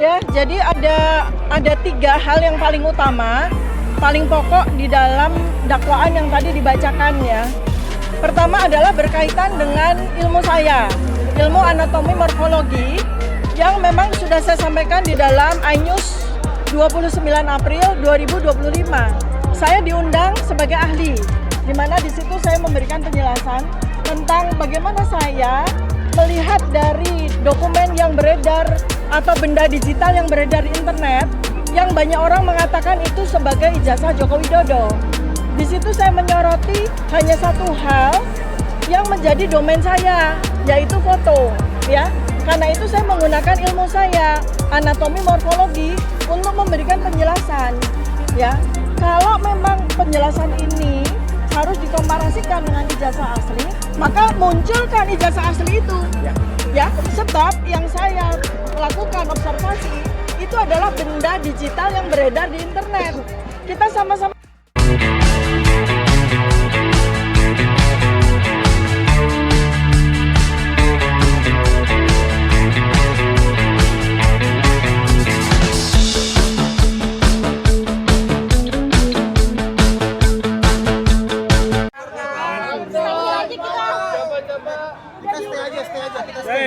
Ya, jadi ada 3 hal yang paling utama, paling pokok di dalam dakwaan yang tadi dibacakan ya. Pertama adalah berkaitan dengan ilmu saya, ilmu anatomi morfologi yang memang sudah saya sampaikan di dalam iNews 29 April 2025. Saya diundang sebagai ahli, di mana di situ saya memberikan penjelasan tentang bagaimana saya melihat dari dokumen yang beredar atau benda digital yang beredar di internet yang banyak orang mengatakan itu sebagai ijazah Joko Widodo. Di situ saya menyoroti hanya satu hal yang menjadi domain saya, yaitu foto, ya. Karena itu saya menggunakan ilmu saya, anatomi morfologi, untuk memberikan penjelasan, ya. Kalau memang penjelasan ini harus dikomparasikan dengan ijazah asli, maka munculkan ijazah asli itu, ya. Sebab yang saya lakukan observasi itu adalah benda digital yang beredar di internet. Kita sama-sama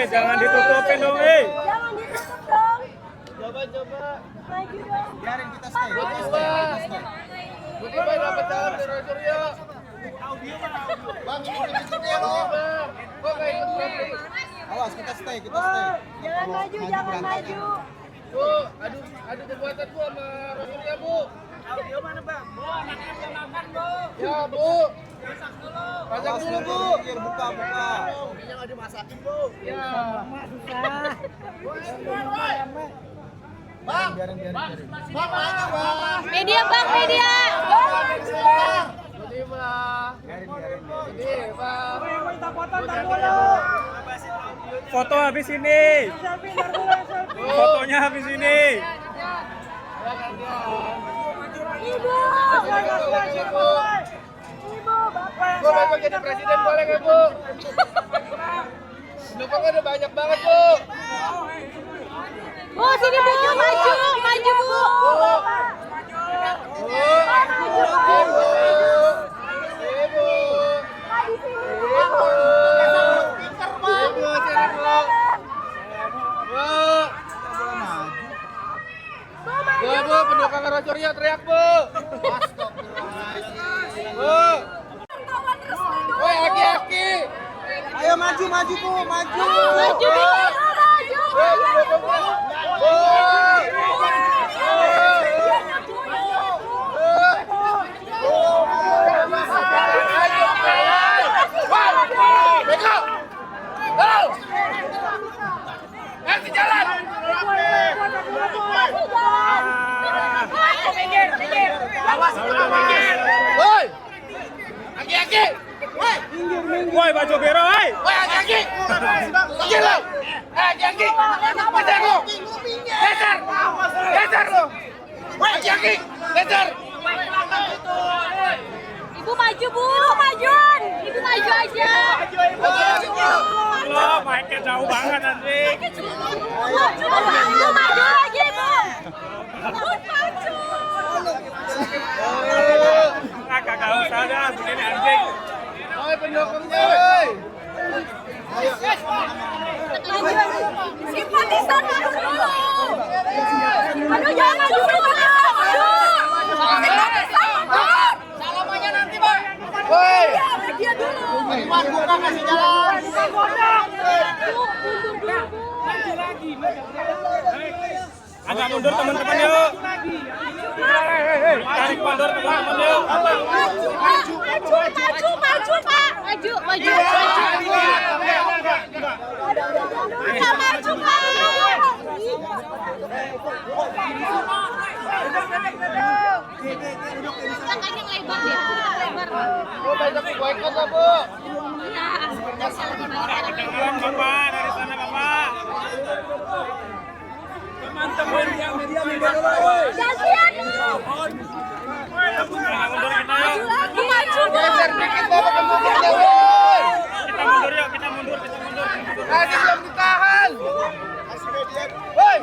jangan ditutupin dong, Jangan ditutup dong. Coba. Maju dong. Biarin kita stay. Bukan dapat jalan dari Surya. Bang, ini lo. Kok kayak ikut. Awas, kita stay. Jangan maju. Bu, adu perbuatan Bu sama Surya, Bu. Audio mana, Bang? Bu, anaknya belum makan, Bu. Ya, Bu. Pasang dulu, Bu. Buka. Yang ada masakin, Bu. Ya. Susah. Bang, biarin. Bang, aja, Bang. Media, Bang, media. Ini, Bang. Ini, Bang. Foto habis ini. Fotonya habis ini. Ibu. Bu, Bapak jadi presiden boleh nggak, Bu? Pendukungnya udah banyak banget, Bu. Bu, sini Bu, maju, Bu. Bu, pendukung Rocornya teriak, Bu. Bu. Woi, aki-aki. Ayo maju, Bu, maju. Maju. Woi, baju biru, woi. Woi, aki-aki. Minggir lo. Aki-aki. Geser lo. Geser lo. Woi, aki-aki. Geser. Ibu maju, Bu. Ibu maju aja. Lo, mic-nya jauh banget nanti. Ibu maju lagi, Bu. Maju. Kagak usah dah, bikin anjing. Woi, pendukungnya, woi. Simpatisan masuk dulu. Aduh, jangan dulu. Salamannya nanti, Bang. Woi. Dia dulu. Mas buka kasih jalan. Agak mundur teman-teman yuk. Tarik mundur teman-teman yuk. Maju, Pak. Maju. Maju, Pak. Tangannya lebar ya. Bu, banyak boykot lah, Bu. Kedengeran Bapak, dari sana Bapak. Teman-teman yang media dulu. Gantian dulu. Mundur kita yuk. Maju, Bu. Geser dikit, Bapak pendukungnya, woi. Kita mundur yuk, kita mundur. Masih belum ditahan. Woi.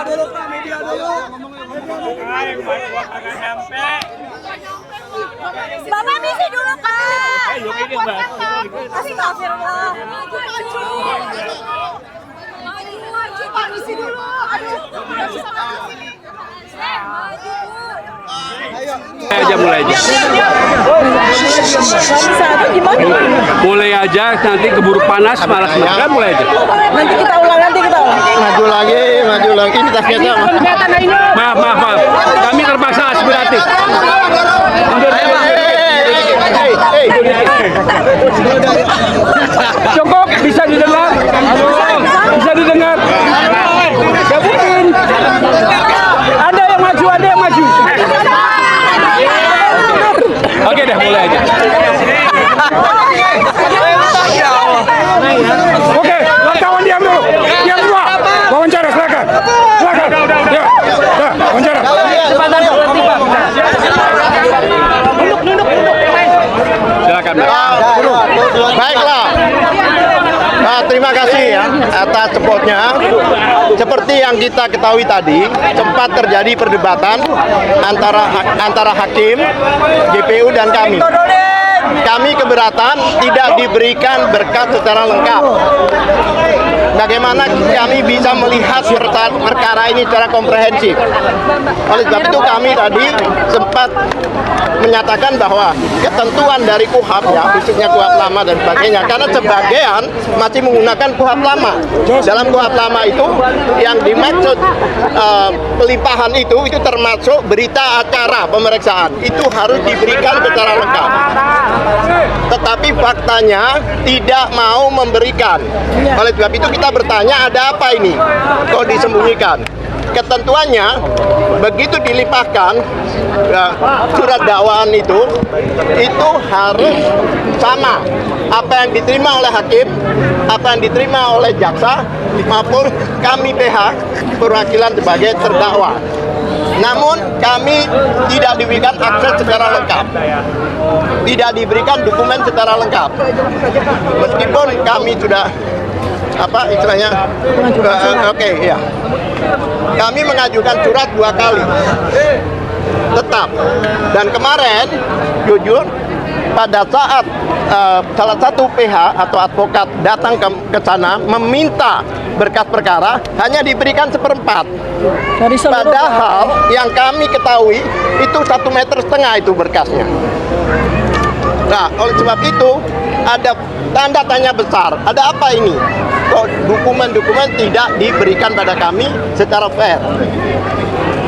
dulu Pak, media dulu. Ayo, gua kagak nyampe. Bapak misi dulu, Pak. Astagfirullah. Maju, Pak, misi dulu. Aduh, nggak bisa maju. Maju, Bu. Aja mulai aja. Mulai aja, nanti keburu panas malas makan, mulai aja. Nanti kita ulang. Maju lagi. Ini tasnya. Maaf. Kami terpaksa aspiratif. Cukup, bisa didengar. Bisa didengar. Gabutin. Ada yang maju. Oke dah, mulai aja. Oke, wartawan diam dulu. Diam semua. Wawancara, silakan. Ya, wawancara. Silakan. Baiklah. Terima kasih ya atas supportnya. Seperti yang kita ketahui tadi, sempat terjadi perdebatan antara hakim, JPU dan kami. Kami keberatan tidak diberikan berkas secara lengkap. Bagaimana kami bisa melihat perkara ini secara komprehensif? Oleh sebab itu kami tadi sempat menyatakan bahwa ketentuan dari KUHAP ya, khususnya KUHAP lama dan sebagainya, karena sebagian masih menggunakan KUHAP lama. Dalam KUHAP lama itu yang dimaksud pelimpahan itu termasuk berita acara pemeriksaan. Itu harus diberikan secara lengkap. Tetapi faktanya tidak mau memberikan. Oleh sebab itu kita bertanya, ada apa ini? Kok disembunyikan? Ketentuannya begitu dilimpahkan surat dakwaan itu harus sama apa yang diterima oleh hakim, apa yang diterima oleh jaksa maupun kami PH perwakilan sebagai terdakwa. Namun kami tidak diberikan akses secara lengkap, tidak diberikan dokumen secara lengkap, meskipun kami sudah kami mengajukan surat 2 kali tetap, dan kemarin jujur pada saat salah satu PH atau advokat datang ke sana meminta berkas perkara, hanya diberikan 1/4. Padahal yang kami ketahui itu 1,5 meter itu berkasnya. Nah, oleh sebab itu ada tanda tanya besar. Ada apa ini? Kok dokumen-dokumen tidak diberikan pada kami secara fair?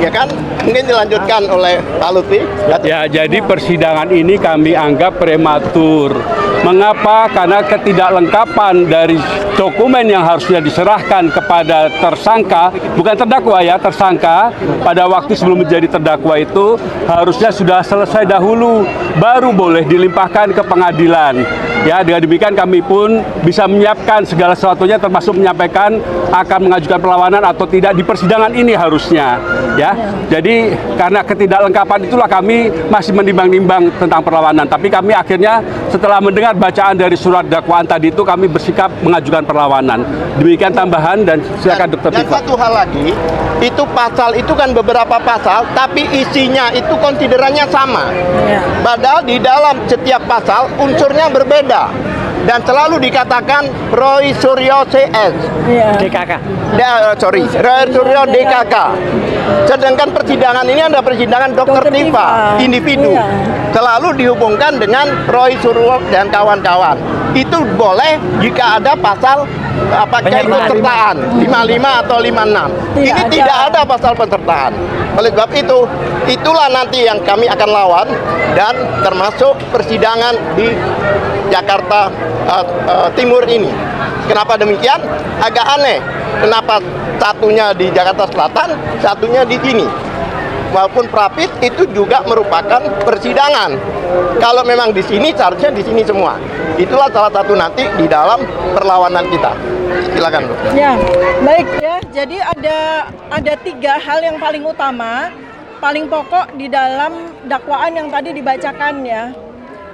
Ya kan? Mungkin dilanjutkan oleh Pak Lutfi. Ya, jadi persidangan ini kami anggap prematur. Mengapa? Karena ketidaklengkapan dari dokumen yang harusnya diserahkan kepada tersangka, bukan terdakwa ya, tersangka, pada waktu sebelum menjadi terdakwa itu harusnya sudah selesai dahulu, baru boleh dilimpahkan ke pengadilan. Ya, dengan demikian kami pun bisa menyiapkan segala sesuatunya, termasuk menyampaikan akan mengajukan perlawanan atau tidak di persidangan ini harusnya. Ya, jadi karena ketidaklengkapan itulah kami masih menimbang-nimbang tentang perlawanan. Tapi kami akhirnya setelah mendengar bacaan dari surat dakwaan tadi itu, kami bersikap mengajukan perlawanan. Demikian tambahan, dan silakan Dr. Dan Tifa. satu hal lagi, itu pasal itu kan beberapa pasal, tapi isinya itu konsiderannya sama. Padahal di dalam setiap pasal unsurnya berbeda. Dan selalu dikatakan Roy Suryo CS. DKK. Roy Suryo DKK. Sedangkan persidangan ini ada persidangan Dr. Tifa, individu. Selalu dihubungkan dengan Roy Suryo dan kawan-kawan. Itu boleh jika ada pasal keikutsertaan 55 atau 56. Ini tidak ada pasal penyertaan. Oleh sebab itu, itulah nanti yang kami akan lawan, dan termasuk persidangan di Jakarta Timur ini. Kenapa demikian? Agak aneh. Kenapa satunya di Jakarta Selatan, satunya di sini? Walaupun Prapit itu juga merupakan persidangan. Kalau memang di sini, seharusnya di sini semua. Itulah salah satu nanti di dalam perlawanan kita. Silakan, Bu. Ya, baik ya. Jadi ada 3 hal yang paling utama, paling pokok di dalam dakwaan yang tadi dibacakan ya.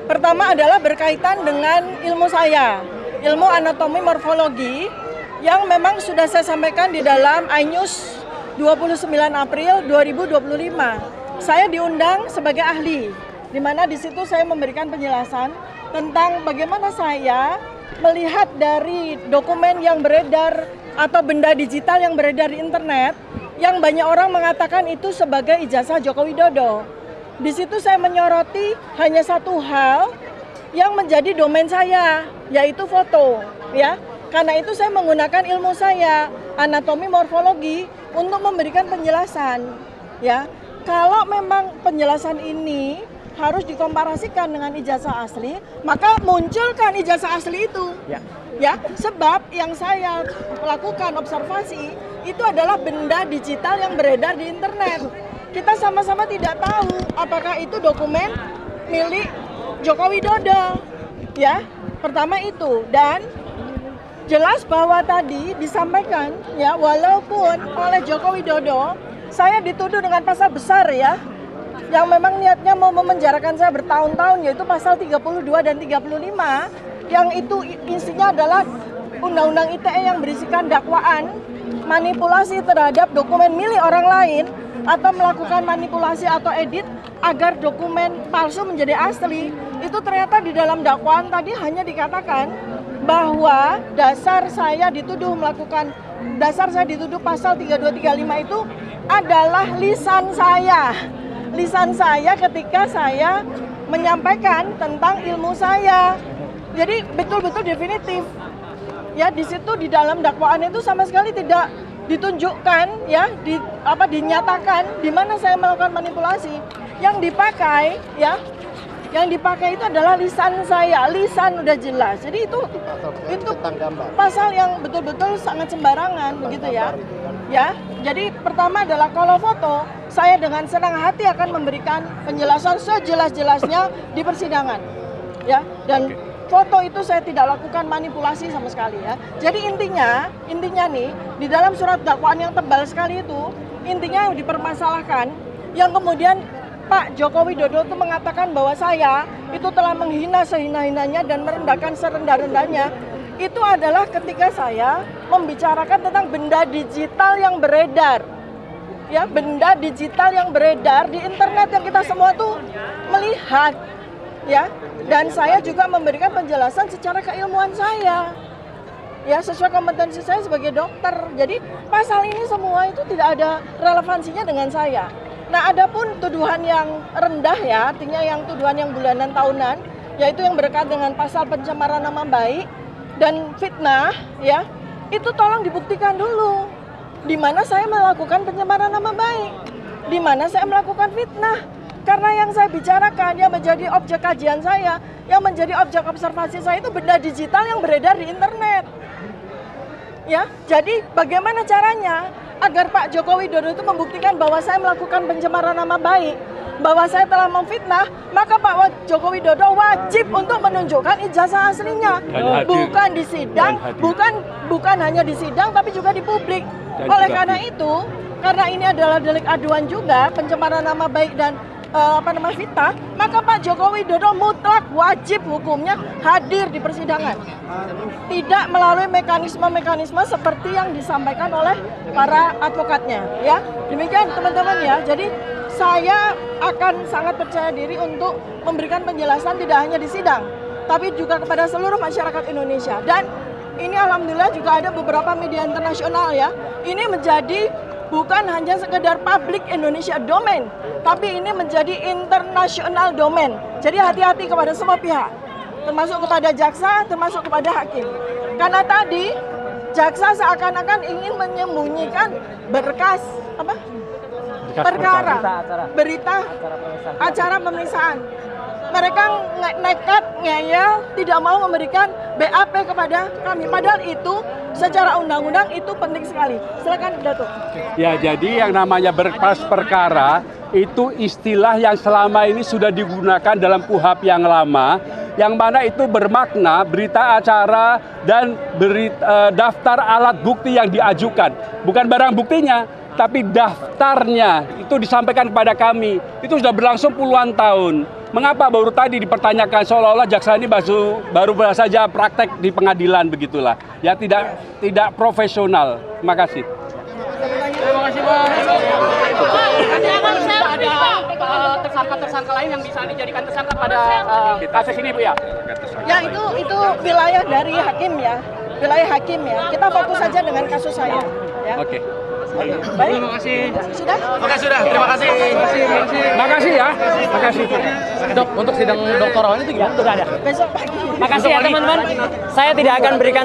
Pertama adalah berkaitan dengan ilmu saya, ilmu anatomi morfologi, yang memang sudah saya sampaikan di dalam iNews 29 April 2025. Saya diundang sebagai ahli, di mana di situ saya memberikan penjelasan tentang bagaimana saya melihat dari dokumen yang beredar atau benda digital yang beredar di internet, yang banyak orang mengatakan itu sebagai ijazah Joko Widodo. Di situ saya menyoroti hanya satu hal yang menjadi domain saya, yaitu foto, ya. Karena itu saya menggunakan ilmu saya, anatomi morfologi, untuk memberikan penjelasan, ya. Kalau memang penjelasan ini harus dikomparasikan dengan ijazah asli, maka munculkan ijazah asli itu. Ya, sebab yang saya lakukan observasi itu adalah benda digital yang beredar di internet. Kita sama-sama tidak tahu apakah itu dokumen milik Joko Widodo. Ya, pertama itu. Dan jelas bahwa tadi disampaikan, ya, walaupun oleh Joko Widodo saya dituduh dengan pasal besar, ya, yang memang niatnya mau memenjarakan saya bertahun-tahun, yaitu pasal 32 dan 35, yang itu isinya adalah Undang-Undang ITE yang berisikan dakwaan manipulasi terhadap dokumen milik orang lain atau melakukan manipulasi atau edit agar dokumen palsu menjadi asli. Itu ternyata di dalam dakwaan tadi hanya dikatakan bahwa dasar saya dituduh pasal 3235 itu adalah lisan saya. Lisan saya ketika saya menyampaikan tentang ilmu saya. Jadi betul-betul definitif. Ya, di situ di dalam dakwaan itu sama sekali tidak ditunjukkan, ya, dinyatakan di mana saya melakukan manipulasi. Yang dipakai, ya, yang dipakai itu adalah lisan saya. Lisan udah jelas. Jadi itu pasal yang betul-betul sangat sembarangan, begitu ya. Ya, jadi pertama adalah kalau foto, saya dengan senang hati akan memberikan penjelasan sejelas-jelasnya di persidangan. Ya, dan foto itu saya tidak lakukan manipulasi sama sekali, ya. Jadi intinya nih, di dalam surat dakwaan yang tebal sekali itu, intinya yang dipermasalahkan, yang kemudian Pak Joko Widodo itu mengatakan bahwa saya itu telah menghina sehina-hinanya dan merendahkan serendah-rendahnya. Itu adalah ketika saya membicarakan tentang benda digital yang beredar. Ya, benda digital yang beredar di internet yang kita semua tuh melihat. Ya, dan saya juga memberikan penjelasan secara keilmuan saya. Ya, sesuai kompetensi saya sebagai dokter. Jadi pasal ini semua itu tidak ada relevansinya dengan saya. Nah, adapun tuduhan yang rendah, ya, artinya yang tuduhan yang bulanan tahunan, yaitu yang berkaitan dengan pasal pencemaran nama baik dan fitnah, ya, itu tolong dibuktikan dulu. Di mana saya melakukan pencemaran nama baik, di mana saya melakukan fitnah. Karena yang saya bicarakan, yang menjadi objek kajian saya, yang menjadi objek observasi saya itu benda digital yang beredar di internet. Ya, jadi bagaimana caranya agar Pak Joko Widodo itu membuktikan bahwa saya melakukan pencemaran nama baik, bahwa saya telah memfitnah, maka Pak Joko Widodo wajib untuk menunjukkan ijazah aslinya, bukan di sidang, bukan hanya di sidang, tapi juga di publik. Oleh karena itu, karena ini adalah delik aduan juga, pencemaran nama baik dan fitnah, maka Pak Joko Widodo mutlak wajib hukumnya hadir di persidangan, tidak melalui mekanisme-mekanisme seperti yang disampaikan oleh para advokatnya, ya. Demikian teman-teman, ya. Jadi saya akan sangat percaya diri untuk memberikan penjelasan tidak hanya di sidang, tapi juga kepada seluruh masyarakat Indonesia. Dan ini alhamdulillah juga ada beberapa media internasional, ya. Ini menjadi bukan hanya sekedar publik Indonesia domain, tapi ini menjadi internasional domain. Jadi hati-hati kepada semua pihak, termasuk kepada jaksa, termasuk kepada hakim. Karena tadi jaksa seakan-akan ingin menyembunyikan berkas perkara, berita acara pemeriksaan. Mereka nekat, ngeyel, tidak mau memberikan BAP kepada kami. Padahal itu secara undang-undang itu penting sekali. Silakan, Datuk. Ya, jadi yang namanya berkas perkara itu istilah yang selama ini sudah digunakan dalam KUHP yang lama, yang mana itu bermakna berita acara dan daftar alat bukti yang diajukan. Bukan barang buktinya, tapi daftarnya itu disampaikan kepada kami. Itu sudah berlangsung puluhan tahun. Mengapa baru tadi dipertanyakan seolah-olah jaksa ini baru saja praktek di pengadilan, begitulah. Ya, tidak profesional. Terima kasih. Terima kasih, Pak. tersangka lain yang bisa dijadikan tersangka pada kasus ini, Bu ya? Ya itu wilayah dari hakim ya. Wilayah hakim ya. Kita fokus saja dengan kasus saya. Ya. Oke. Baik. Terima kasih. Sudah? Oke, sudah. Terima kasih. Makasih ya. Makasih. Dok, untuk sidang doktoral itu gimana? Sudah ada. Besok pagi. Makasih ya teman-teman. Saya tidak akan berikan